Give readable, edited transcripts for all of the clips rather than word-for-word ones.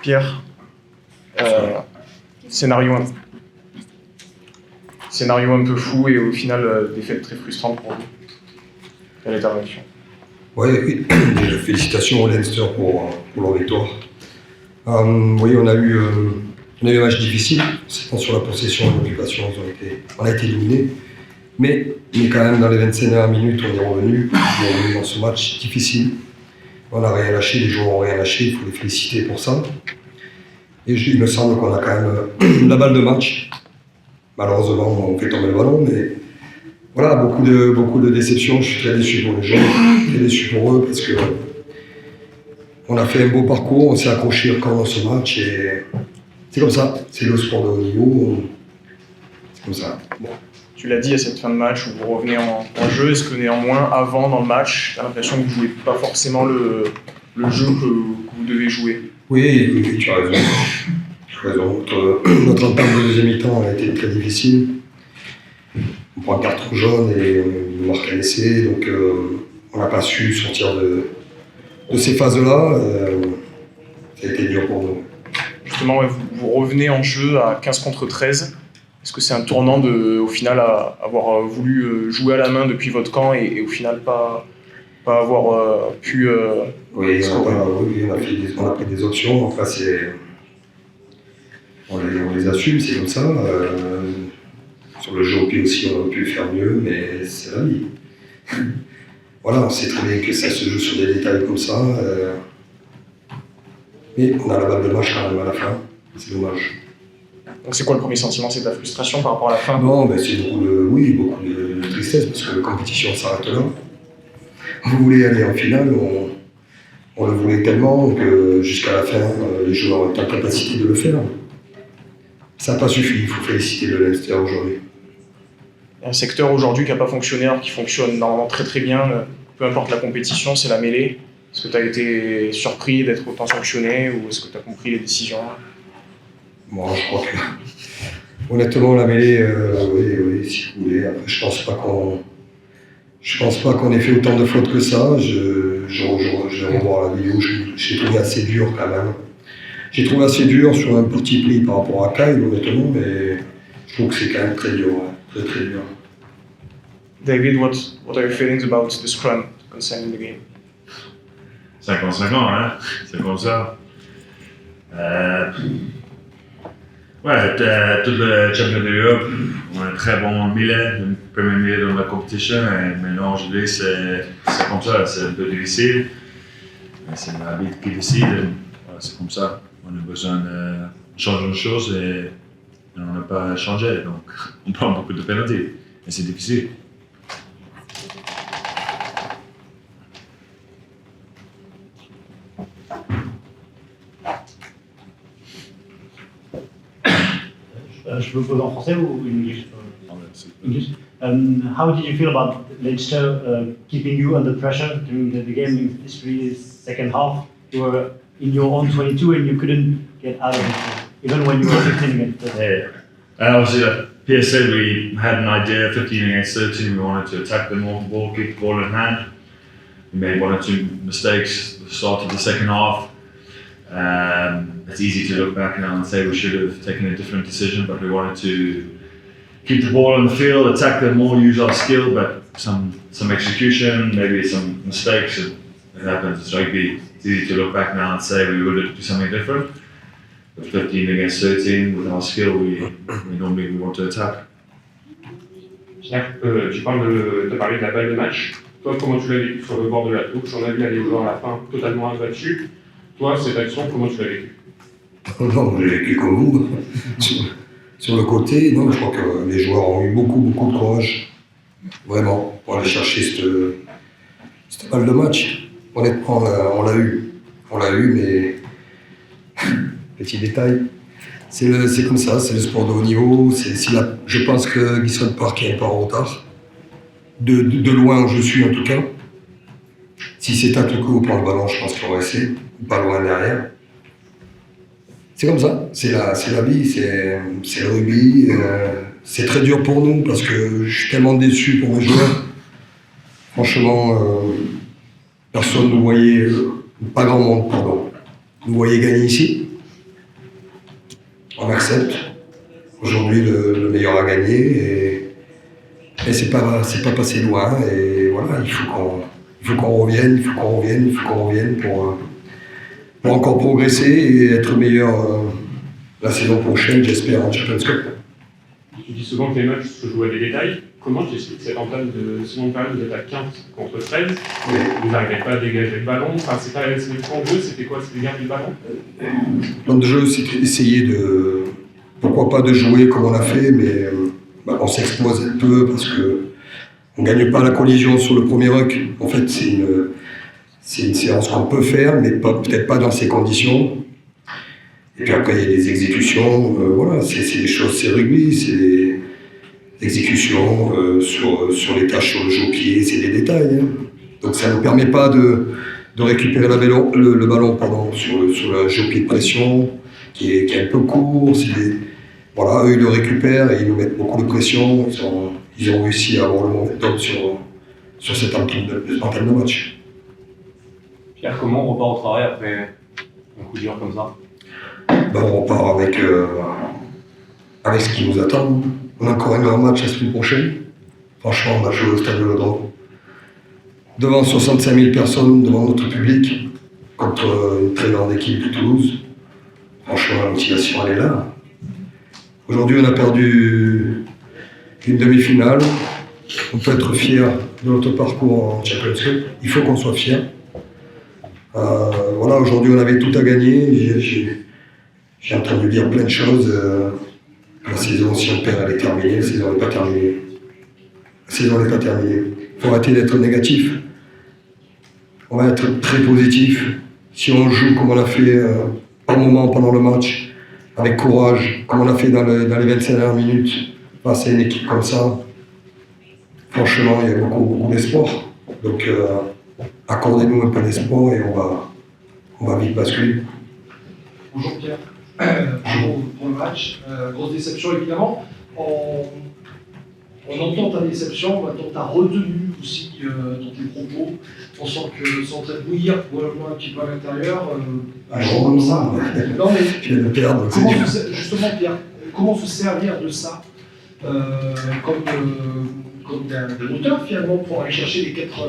Pierre, scénario un peu fou et au final défaite très frustrante pour vous. Quelle est ta réaction? Oui, déjà félicitations aux Leinster pour leur victoire. Oui, on a eu un match difficile, c'est sur la possession et l'occupation, on a été éliminés. Mais quand même, dans les 25 dernières minutes, on est revenu dans ce match difficile. On n'a rien lâché, les joueurs n'ont rien lâché, il faut les féliciter pour ça. Et il me semble qu'on a quand même la balle de match. Malheureusement, on fait tomber le ballon, mais voilà, beaucoup de déceptions. Je suis très déçu pour les gens, très déçu pour eux, parce que on a fait un beau parcours, on s'est accroché encore dans ce match, et c'est comme ça, c'est le sport de haut niveau, c'est comme ça. Bon. Tu l'as dit à cette fin de match où vous revenez en jeu, est-ce que néanmoins, avant, dans le match, tu as l'impression que vous ne jouez pas forcément le jeu que vous devez jouer? Oui, tu as raison. Notre entame de deuxième mi-temps a été très difficile. On prend un carton jaune et on marque un essai, donc on n'a pas su sortir de ces phases-là. Ça a été dur pour nous. Justement, vous revenez en jeu à 15 contre 13. Est-ce que c'est un tournant au final à avoir voulu jouer à la main depuis votre camp et au final pas avoir pu Oui, on a pris des options. Enfin, on les assume, c'est comme ça. Sur le jeu au pied aussi, on aurait pu faire mieux, mais c'est la vie. Voilà, on sait très bien que ça se joue sur des détails comme ça. Mais on a la balle de match quand même à la fin. C'est dommage. Donc c'est quoi le premier sentiment? C'est de la frustration par rapport à la fin? Non, mais c'est beaucoup de tristesse parce que la compétition s'arrête là. On voulait aller en finale, on le voulait tellement que jusqu'à la fin, les joueurs ont la capacité de le faire. Ça n'a pas suffi, il faut féliciter le Leinster aujourd'hui. Un secteur aujourd'hui qui n'a pas fonctionné, qui fonctionne normalement très très bien, peu importe la compétition, c'est la mêlée. Est-ce que tu as été surpris d'être autant sanctionné ou est-ce que tu as compris les décisions? Moi, je crois que, honnêtement, la mêlée, oui, si vous voulez. Après, je pense pas qu'on ait fait autant de fautes que ça. Je vais revoir la vidéo, j'ai trouvé assez dur quand même. J'ai trouvé assez dur sur un petit pli par rapport à Kyle, honnêtement, mais je trouve que c'est quand même très dur, très très dur. David, what are your feelings about the scrum concerning the game? 50-50, hein, c'est comme ça. Ouais, tout le championnat d'Europe, on a un très bon milieu, le premier milieu dans la compétition, et maintenant aujourd'hui c'est comme ça, c'est un peu difficile. C'est l'arbitre qui décide, voilà, c'est comme ça. On a besoin de changer une chose et on n'a pas changé, donc on prend beaucoup de pénalités, et c'est difficile. Je peux poser en français ou en English? English. How did you feel about Leinster keeping you under pressure during the game, especially the second half? You were in your own 22 and you couldn't get out of it, even when you were 15 against them. Yeah. Obviously, like Pierre said, we had an idea, 15 against 13, we wanted to attack them off the ball, keep the ball in hand. We made one or two mistakes at the start of the second half. It's easy to look back now and say we should have taken a different decision, but we wanted to keep the ball on the field, attack them more, use our skill, but some execution, maybe some mistakes. It happens, it's rugby. It's easy to look back now and say we would do something different. But 15 against 13, with our skill, we normally want to attack. Tu parles de parler de la balle de match. Toi, comment tu l'as vécu sur le bord de la touche? On a vu les joueurs à la fin totalement abattus. Toi, cette action, comment tu l'as vécue? Non, j'ai vécu comme vous. Sur le côté, non, je crois que les joueurs ont eu beaucoup de courage, vraiment, pour aller chercher cette balle de match. Honnêtement, on l'a eu, mais petit détail, c'est comme ça, c'est le sport de haut niveau. Je pense que Guisson Park est un peu en retard, de loin où je suis en tout cas. Si c'est Tatuko prend le ballon, je pense qu'il aurait essayé, pas loin derrière. C'est comme ça, c'est la vie, c'est le rugby. C'est très dur pour nous parce que je suis tellement déçu pour mes joueurs. Franchement, personne ne nous voyait, pas grand monde, pardon, nous voyait gagner ici. on accepte. Aujourd'hui, le meilleur a gagné et c'est pas passé loin. Et voilà, il faut qu'on revienne pour encore progresser et être meilleur la saison prochaine, j'espère, en Champions Cup. Tu dis souvent que les matchs se jouent à des détails. Comment tu expliques cette entame de seconde période, vous êtes à 15 contre 13, vous n'arrivez pas à dégager le ballon, enfin c'est pas le plan de jeu, c'était quoi? C'était garder le ballon? Le plan de jeu, c'était essayer pourquoi pas de jouer comme on a fait, mais on s'expose un peu parce que on ne gagne pas la collision sur le premier ruck. En fait, c'est une séance qu'on peut faire, mais peut-être pas dans ces conditions. Et puis après, il y a des exécutions, voilà, c'est des choses, c'est rugby, c'est des exécutions sur les tâches sur le jeu au pied, c'est des détails. Hein. Donc ça ne nous permet pas de récupérer le ballon sur le jeu au pied de pression, qui est un peu court. Voilà, eux, ils le récupèrent et ils nous mettent beaucoup de pression. Ils ont réussi à avoir le momentum sur cette entame de match. Pierre, comment on repart au travail après un coup dur comme ça? On repart avec ce qui nous attend. On a encore un grand match la semaine prochaine. Franchement, on a joué au Stade de Vélodrome. Devant 65 000 personnes, devant notre public, contre une très grande équipe de Toulouse. Franchement, la motivation, elle est là. Aujourd'hui, on a perdu une demi-finale. On peut être fier de notre parcours en Champions Cup. Il faut qu'on soit fier. Voilà, aujourd'hui, on avait tout à gagner. J'ai entendu dire plein de choses. La saison, si on perd, elle est terminée. La saison n'est pas terminée. La saison n'est pas terminée. Il faut arrêter d'être négatif. On va être très positif. Si on joue comme on a fait par moment pendant le match, avec courage, comme on a fait dans les 25 dernières minutes, face à une équipe comme ça, franchement, il y a beaucoup d'espoir. Donc, accordez-nous un peu d'espoir et on va vite basculer. Bonjour Pierre, bravo pour le match. Grosse déception évidemment. On entend ta déception, on entend ta retenue aussi dans tes propos. On sent que c'est en train de bouillir probablement un petit peu à l'intérieur. Un jour comme ça. Non, mais je viens de perdre. Justement Pierre, comment se servir de ça comme d'un moteur finalement pour aller chercher les quatre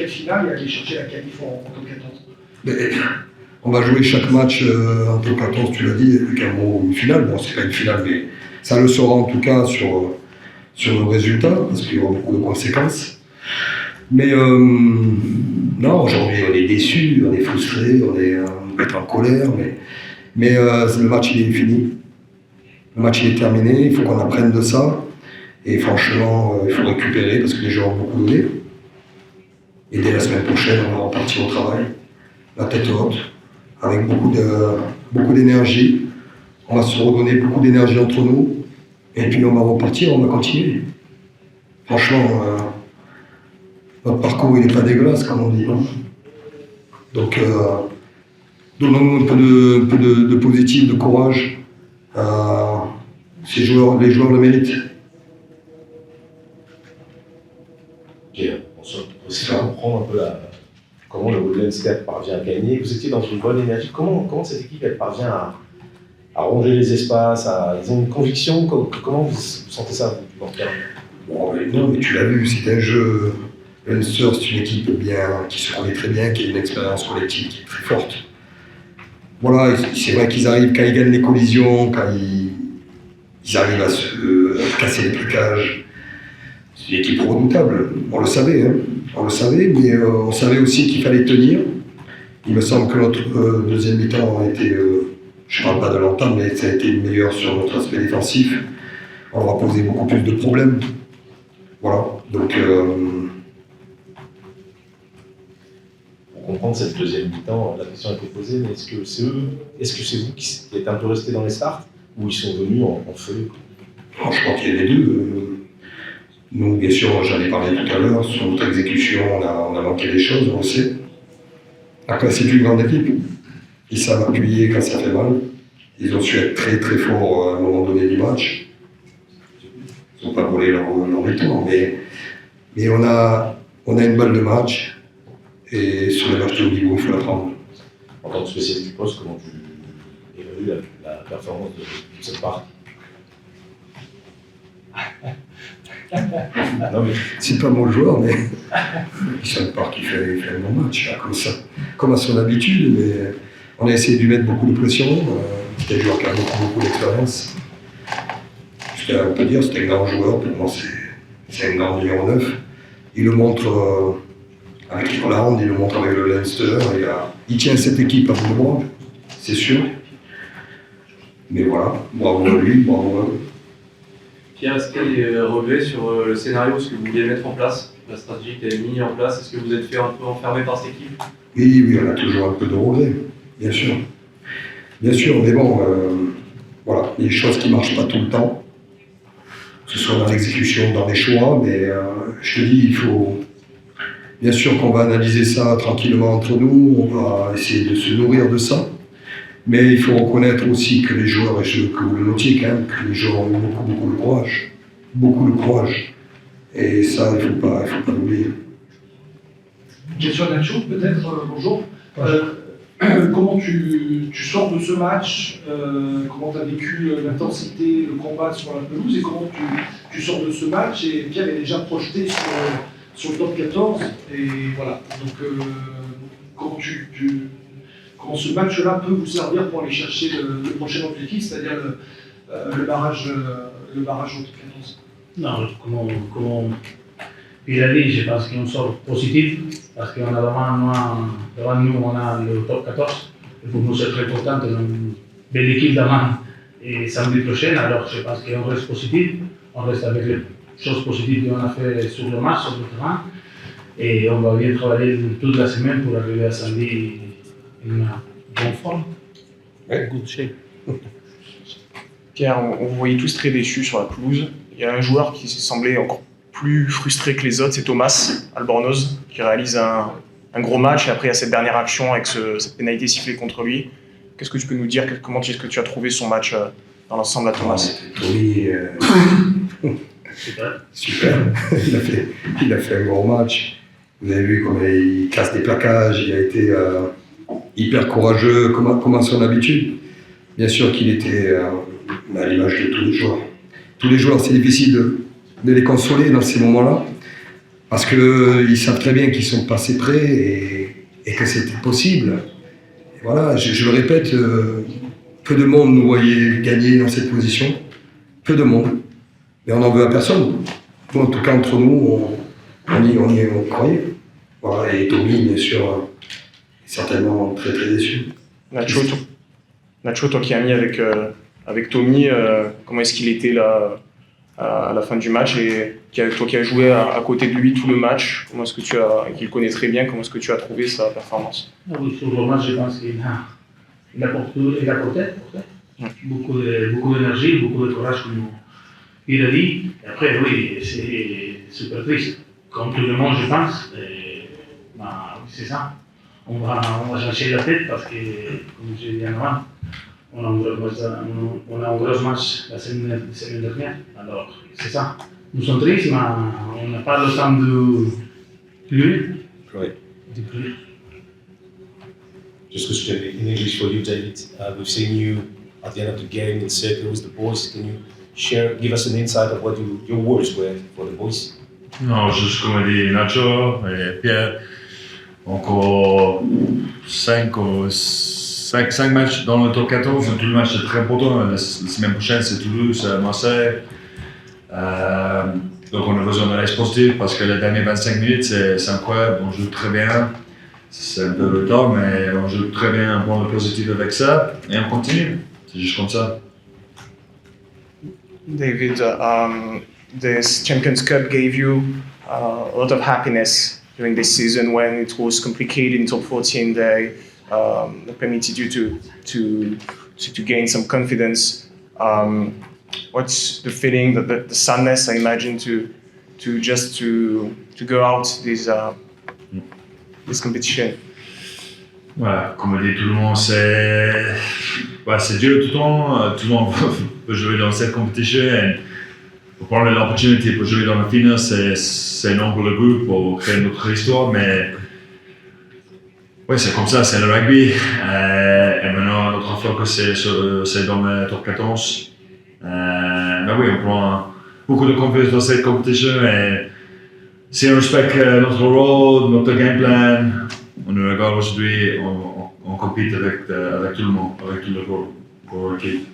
finales et aller chercher la qualif en top 14? On va jouer chaque match en top 14, tu l'as dit, avec un mot une finale. Bon, c'est pas une finale, mais ça le sera en tout cas sur nos résultats, parce qu'il y aura beaucoup de conséquences. Mais non, aujourd'hui, on est déçus, on est frustrés, on peut être en colère, mais le match, il est fini. Le match, il est terminé, il faut qu'on apprenne de ça. Et franchement, il faut récupérer, parce que les gens ont beaucoup donné. Et dès la semaine prochaine, on va repartir au travail, la tête haute, avec beaucoup d'énergie. On va se redonner beaucoup d'énergie entre nous. Et puis on va repartir, on va continuer. Franchement, notre parcours, il n'est pas dégueulasse, comme on dit. Non, donc, donnons-nous un peu de positif, de courage. Les joueurs le méritent. Ok, on se aussi comprendre un peu comment le Leinster parvient à gagner. Vous étiez dans une bonne énergie. Comment cette équipe elle parvient à ronger les espaces, ils ont une conviction? Comment vous sentez ça, vous, du porteur? Bon, non, mais tu l'as vu, c'est un jeu. Leinster, c'est une équipe qui se connaît très bien, qui a une expérience collective qui est très forte. Voilà, c'est vrai qu'ils arrivent, quand ils gagnent les collisions, quand ils arrivent à se casser les plaquages. C'est une équipe redoutable, on le savait, hein. On le savait, mais on savait aussi qu'il fallait tenir. Il me semble que notre deuxième mi-temps a été, je ne parle pas de l'entame, mais ça a été meilleur sur notre aspect défensif. On leur a posé beaucoup plus de problèmes. Voilà, donc... Pour comprendre cette deuxième mi-temps, la question a été posée, mais est-ce que c'est vous qui êtes un peu resté dans les starts, ou ils sont venus en feu? Je crois qu'il y a les deux. Nous, bien sûr, j'en ai parlé tout à l'heure, sur notre exécution, on a manqué des choses, on le sait. Après, c'est une grande équipe. Ils savent appuyer quand ça fait mal. Ils ont su être très très forts à un moment donné du match. Ils n'ont pas volé leur rythme, mais on a une balle de match. Et sur les matchs de haut niveau, il faut la prendre. En tant que spécialiste du poste, comment tu évalues performance de cette partie. Non, mais C'est pas mon joueur, mais Michel Park il fait un bon match, là, comme ça, comme à son habitude. Mais on a essayé de lui mettre beaucoup de pression. C'était un joueur qui a beaucoup d'expérience. On peut dire que c'est un grand joueur. Pour moi, c'est un grand numéro 9. Il le montre avec l'Irlande, il le montre avec le Leinster. Il tient cette équipe à bout de bras, c'est sûr. Mais voilà, bravo à lui, bravo à eux. Pierre, est-ce qu'il y a des relevés sur le scénario, ce que vous vouliez mettre en place, la stratégie que vous avez mis en place? Est-ce que vous êtes fait un peu enfermer par cette équipe? Oui, on a toujours un peu de regrets, bien sûr. Bien sûr, mais bon, voilà, il y a des choses qui ne marchent pas tout le temps, que ce soit dans l'exécution, dans les choix, mais je te dis, il faut. Bien sûr qu'on va analyser ça tranquillement entre nous, on va essayer de se nourrir de ça, mais il faut reconnaître aussi que les joueurs, et que vous le notiez quand même, que les joueurs ont eu beaucoup de courage. Beaucoup de courage. Et ça, il ne faut pas l'oublier. Question Nacho, peut-être, bonjour. Comment tu sors de ce match, comment tu as vécu l'intensité, le combat sur la pelouse, et comment tu sors de ce match, et Pierre est déjà projeté sur le top 14, et voilà. Donc comment ce match-là peut vous servir pour aller chercher le prochain objectif, c'est-à-dire le barrage au top 14? Non, comme il a dit, je pense qu'on sort positif, parce qu'on a devant nous, on a le top 14, et pour nous c'est très important, on a une belle équipe devant, et samedi prochain, alors je pense qu'on reste positif, on reste avec les choses positives qu'on a fait sur le match, sur le terrain, et on va bien travailler toute la semaine pour arriver à samedi en bonne forme, good shape. Pierre, on vous voyait tous très déçus sur la pelouse. Il y a un joueur qui semblait encore plus frustré que les autres, c'est Thomas Albornoz, qui réalise un gros match, et après il y a cette dernière action avec cette pénalité sifflée contre lui. Qu'est-ce que tu peux nous dire? Comment est-ce que tu as trouvé son match dans l'ensemble à Thomas? Tommy, super. Il a fait un gros match. Vous avez vu comment il casse des plaquages, il a été hyper courageux, comme à son habitude. Bien sûr qu'il était à l'image de tous les joueurs. Tous les joueurs, c'est difficile de les consoler dans ces moments-là, parce qu'ils savent très bien qu'ils sont passés près et que c'était possible. Et voilà, je le répète, peu de monde nous voyait gagner dans cette position, peu de monde. Mais on n'en veut à personne. Nous, en tout cas, entre nous, on y croyait. Voilà, et Tommy, bien sûr, est certainement très déçu. Nacho, toi qui as mis avec Tommy, comment est-ce qu'il était là à la fin du match, et toi qui as joué à côté de lui tout le match, comment est-ce que qu'il connaît très bien, comment est-ce que tu as trouvé sa performance? Oui, sur le match, je pense qu'il a porté beaucoup d'énergie, beaucoup de courage, comme il a dit. Et après, oui, c'est super triste. Comme tout le monde, je pense, c'est ça. On va changer la tête parce que, comme je disais avant, on a un gros match la semaine dernière. Alors, c'est ça. Nous sommes tristes, mais on n'a pas le temps de pleurer. Right. De pleurer. Just question in English for you, David. We've seen you at the end of the game in circle with the boys. Can you give us an insight of what your words were for the boys? Non, juste comme a dit Nacho et Pierre, encore 5 matchs dans le top 14, tout le match est très important. La semaine prochaine, c'est Toulouse, Marseille. Donc on a besoin de rester positif parce que les dernières 25 minutes, c'est incroyable. On joue très bien. C'est un peu le temps, mais on joue très bien, on prend le positif avec ça et on continue. C'est juste comme ça. David, this Champions Cup gave you a lot of happiness during this season when it was complicated in top 14. They permitted you to gain some confidence. What's the feeling, the sadness, I imagine, to go out this competition? Voilà, comme dit tout le monde, c'est dur tout le temps. Tout le monde peut jouer dans cette compétition. Pour prendre l'opportunité pour jouer dans la finale, c'est énorme pour le groupe, pour créer notre histoire. Mais Oui, c'est comme ça, c'est le rugby. Et maintenant, notre focus c'est dans le top 14. Mais oui, on prend beaucoup de confiance dans cette compétition et si on respecte notre rôle, notre game plan, on regarde aujourd'hui, on compite avec tout le monde, avec tout le groupe pour l'équipe.